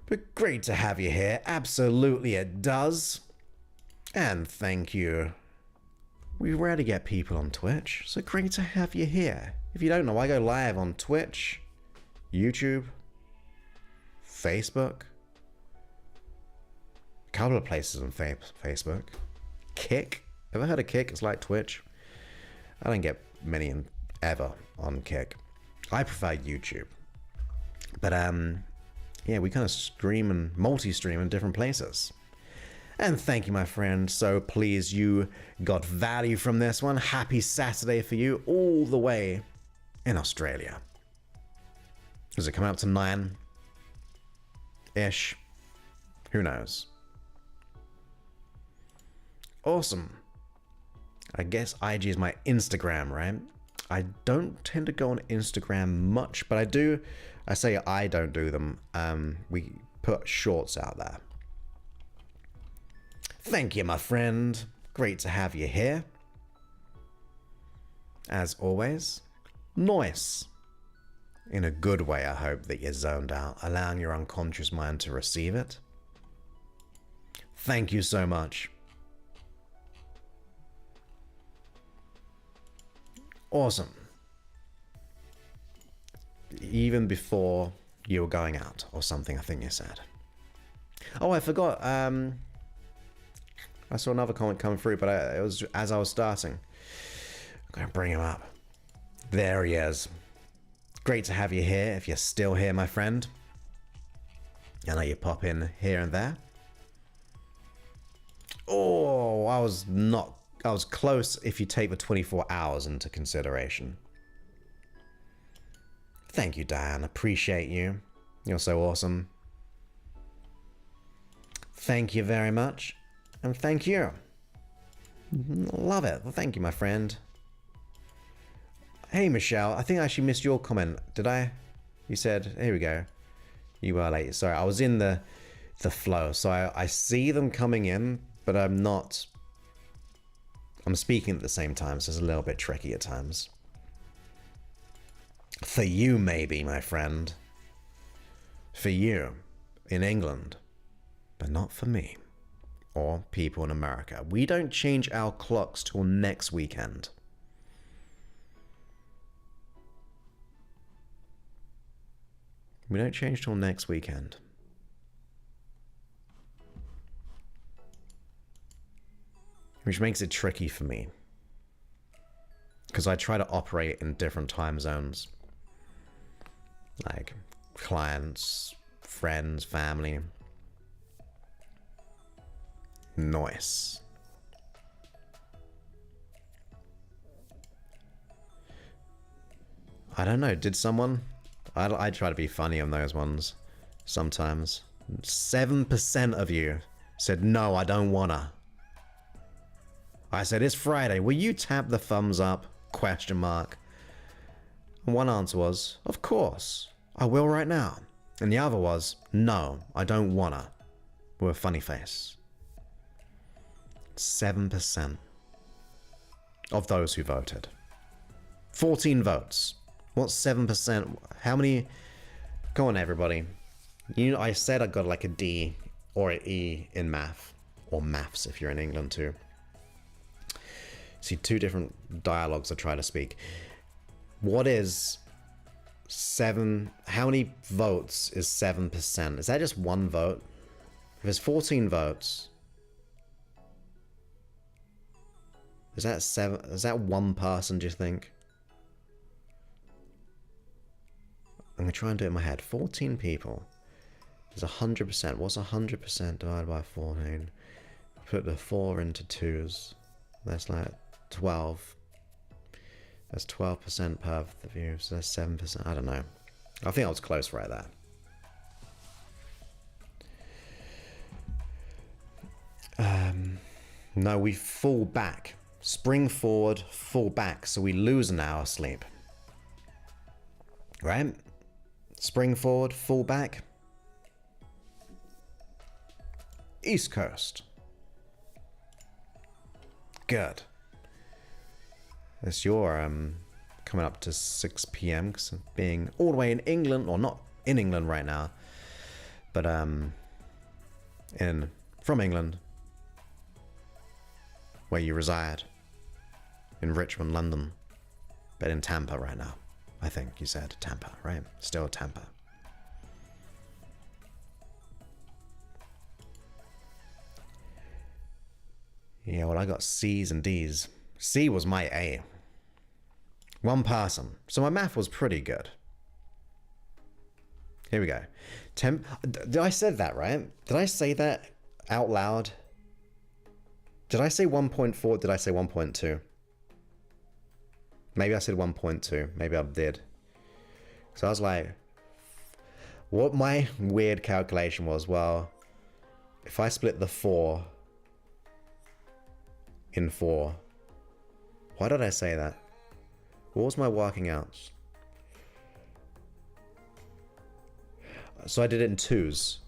But great to have you here. Absolutely it does. And thank you. We rarely get people on Twitch, so great to have you here. If you don't know, I go live on Twitch, YouTube, Facebook, a couple of places on Facebook, Kick. Ever heard of Kick? It's like Twitch. I don't get many ever on Kick. I prefer YouTube. But yeah, we kind of stream and multi-stream in different places. And thank you, my friend. So pleased you got value from this one. Happy Saturday for you all the way in Australia. Does it come out to 9-ish? Who knows? Awesome. I guess IG is my Instagram, right? I don't tend to go on Instagram much, but I do. I say I don't do them. We put shorts out there. Thank you, my friend. Great to have you here. As always, nice. In a good way, I hope that you're zoned out, allowing your unconscious mind to receive it. Thank you so much. Awesome. Even before you were going out, or something, I think you said. Oh, I forgot. I saw another comment coming through, but it was as I was starting. I'm going to bring him up. There he is. Great to have you here, if you're still here, my friend. I know you pop in here and there. Oh, I was close if you take the 24 hours into consideration. Thank you, Diane. Appreciate you. You're so awesome. Thank you very much. And thank you. Love it. Well, thank you, my friend. Hey, Michelle. I think I actually missed your comment. Did I? You said, here we go. You were late. Sorry, I was in the flow. So I see them coming in, but I'm not. I'm speaking at the same time, so it's a little bit tricky at times. For you, maybe, my friend. For you, in England. But not for me. Or people in America. We don't change our clocks till next weekend. We don't change till next weekend. Which makes it tricky for me. Because I try to operate in different time zones. Like clients, friends, family. Nice. I don't know, did someone? I try to be funny on those ones sometimes. 7% of you said, no, I don't wanna. I said, it's Friday. Will you tap the thumbs up? Question mark. And one answer was, of course. I will right now. And the other was, no, I don't wanna. With a funny face. 7% of those who voted. 14 votes. What's 7%? How many? Go on, everybody. You know, I said I got like a D or an E in math. Or maths if you're in England too. See, two different dialogues I try to speak. What is 7? How many votes is 7%? Is that just one vote? If there's 14 votes, is that 7? Is that one person, do you think? I'm gonna try and do it in my head. 14 people. There's 100%. What's 100% divided by 14? Put the 4 into 2s. That's like 12. That's 12% per the view, so that's 7%. I don't know. I think I was close right there. No, we fall back. Spring forward, fall back, so we lose an hour sleep. Right? Spring forward, fall back. East Coast. Good. It's your coming up to 6 p.m. because being all the way in England, or not in England right now, but from England, where you reside, in Richmond, London, but in Tampa right now. I think you said Tampa, right? Still Tampa. Yeah, well, I got C's and D's. C was my A. One person. So my math was pretty good. Here we go. Did I say that right? Did I say that out loud? Did I say 1.4? Did I say 1.2? Maybe I said 1.2. Maybe I did. So I was like, what my weird calculation was, well, if I split the 4 in 4, why did I say that? What was my working out? So I did it in 2s.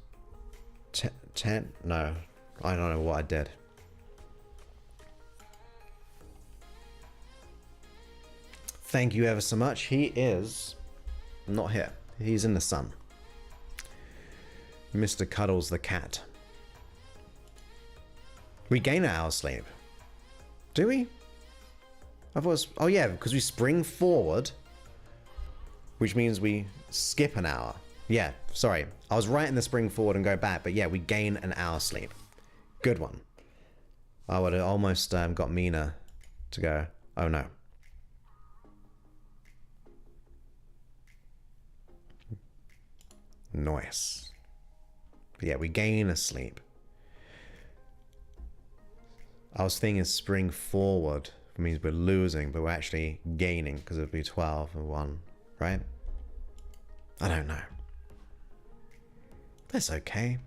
10? No, I don't know what I did. Thank you ever so much. He is not here. He's in the sun. Mr. Cuddles the cat. We gain an hour's sleep. Do we? I thought it was, oh yeah, because we spring forward, which means we skip an hour. Yeah, sorry. I was right in the spring forward and go back, but yeah, we gain an hour's sleep. Good one. I would have almost got Mina to go, oh no. Nice. But yeah, we gain a sleep. I was thinking spring forward means we're losing, but we're actually gaining because it'd be 12 and 1, right? I don't know. That's okay.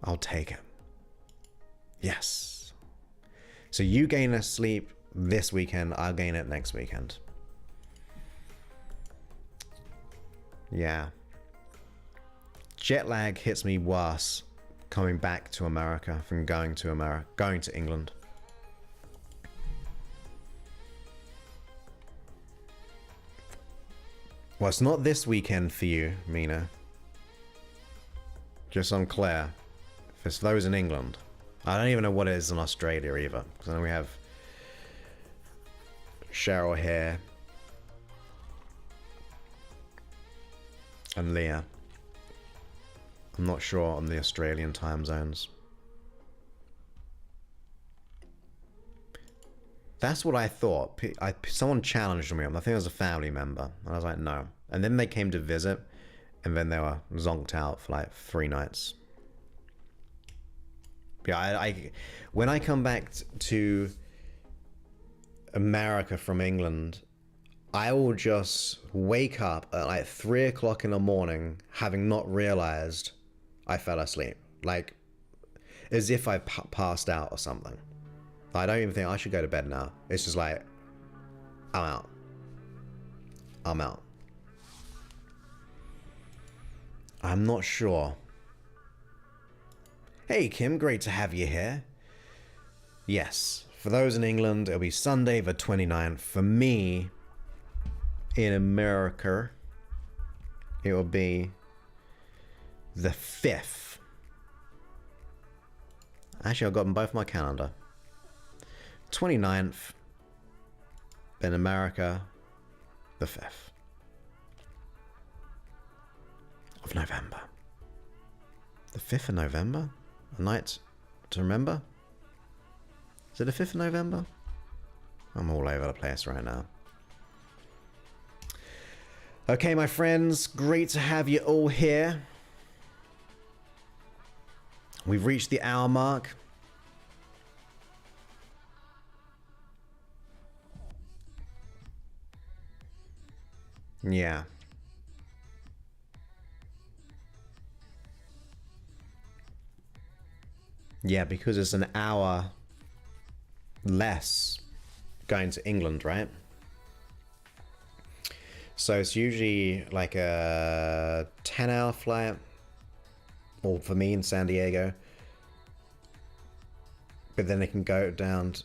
I'll take it. Yes. So you gain a sleep this weekend, I'll gain it next weekend. Yeah. Jet lag hits me worse coming back to America from going to England. Well, it's not this weekend for you, Mina. Just so I'm clear. If it's those in England. I don't even know what it is in Australia either. Because I know we have Cheryl here. And Leah. I'm not sure on the Australian time zones. That's what I thought. Someone challenged me. I think it was a family member. And I was like, no. And then they came to visit. And then they were zonked out for like 3 nights. Yeah, when I come back to America from England, I will just wake up at like 3 o'clock in the morning having not realized I fell asleep. Like, as if I passed out or something. I don't even think I should go to bed now. It's just like, I'm out. I'm out. I'm not sure. Hey Kim, great to have you here. Yes, for those in England, it'll be Sunday the 29th. For me, in America, it will be the 5th. Actually, I've got them both on my calendar. 29th, in America, the 5th of November. The 5th of November? A night to remember? Is it the 5th of November? I'm all over the place right now. Okay, my friends, great to have you all here. We've reached the hour mark. Yeah. Yeah, because it's an hour less going to England, right? So it's usually like a 10-hour flight, or for me in San Diego. But then it can go down to,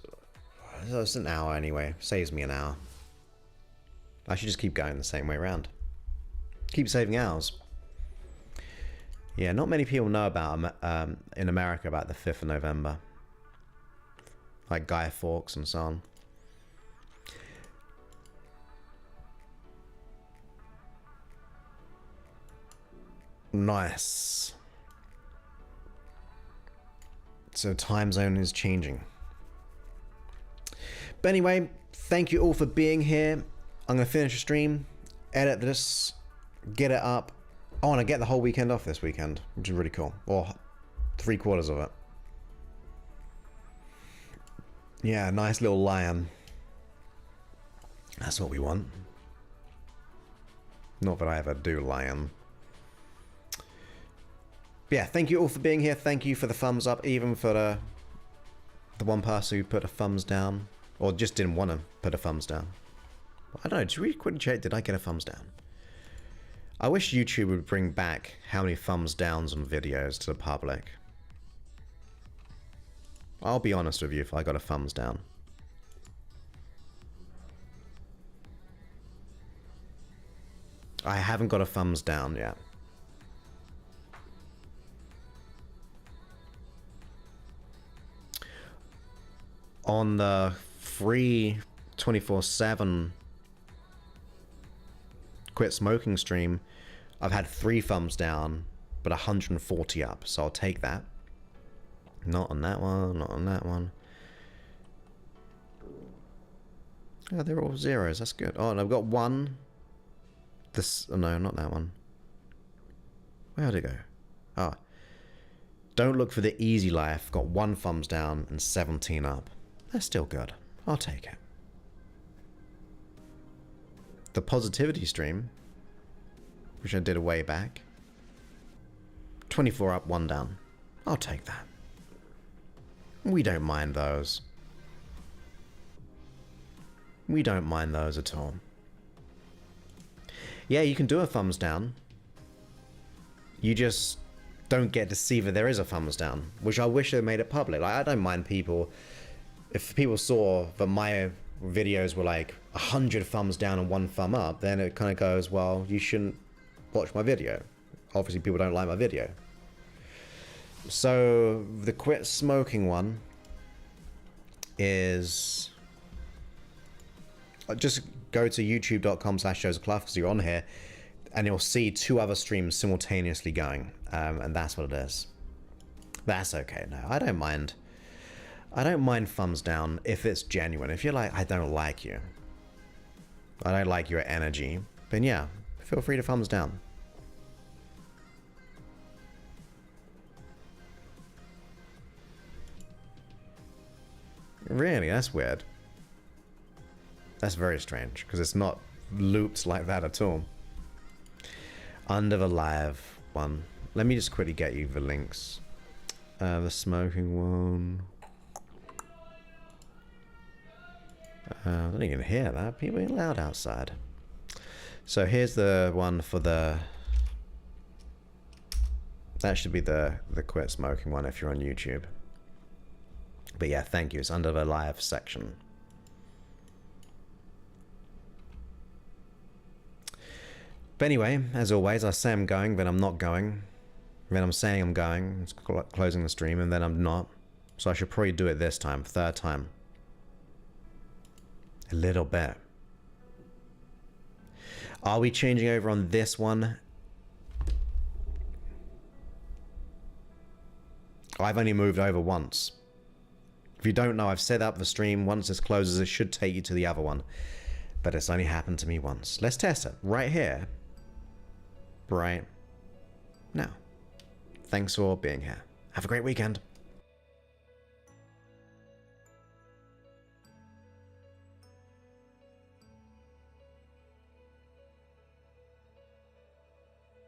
it's an hour anyway, saves me an hour. I should just keep going the same way around. Keep saving hours. Yeah, not many people know about in America about the 5th of November. Like Guy Fawkes and so on. Nice. So time zone is changing. But anyway, thank you all for being here. I'm going to finish the stream, edit this, get it up. I want to get the whole weekend off this weekend, which is really cool. Or 3/4 of it. Yeah, nice little lion. That's what we want. Not that I ever do lion. Yeah, thank you all for being here. Thank you for the thumbs up, even for the one person who put a thumbs down. Or just didn't want to put a thumbs down. I don't know, just really quickly check, did I get a thumbs down? I wish YouTube would bring back how many thumbs downs on videos to the public. I'll be honest with you if I got a thumbs down. I haven't got a thumbs down yet. On the free 24/7 quit smoking stream, I've had 3 thumbs down, but 140 up, so I'll take that. Not on that one, not on that one. Oh, they're all zeros, that's good. Oh, and I've got one. This, oh, no, not that one. Where'd it go? Ah. Don't look for the easy life. Got 1 thumbs down and 17 up. That's still good. I'll take it. The positivity stream, which I did a way back. 24 up, 1 down. I'll take that. We don't mind those. We don't mind those at all. Yeah, you can do a thumbs down. You just don't get to see that there is a thumbs down, which I wish they made it public. Like, I don't mind people. If people saw that my videos were like 100 thumbs down and 1 thumb up, then it kind of goes, well, you shouldn't watch my video. Obviously, people don't like my video. So the quit smoking one is just go to youtube.com/JosepHClough because you're on here, and you'll see 2 other streams simultaneously going, and that's what it is. That's okay. No, I don't mind. I don't mind thumbs down if it's genuine. If you're like, I don't like you, I don't like your energy, then yeah, feel free to thumbs down. Really? That's weird. That's very strange, because it's not looped like that at all. Under the live one. Let me just quickly get you the links. The smoking one. I don't even hear that. People are loud outside. So here's the one for the... That should be the quit smoking one if you're on YouTube. But yeah, thank you. It's under the live section. But anyway, as always, I say I'm going, then I'm not going. Then I'm saying I'm going, it's closing the stream, and then I'm not. So I should probably do it this time, third time. A little bit. Are we changing over on this one? I've only moved over once. If you don't know, I've set up the stream. Once this closes, it should take you to the other one. But it's only happened to me once. Let's test it. Right here. Right now. Thanks for being here. Have a great weekend.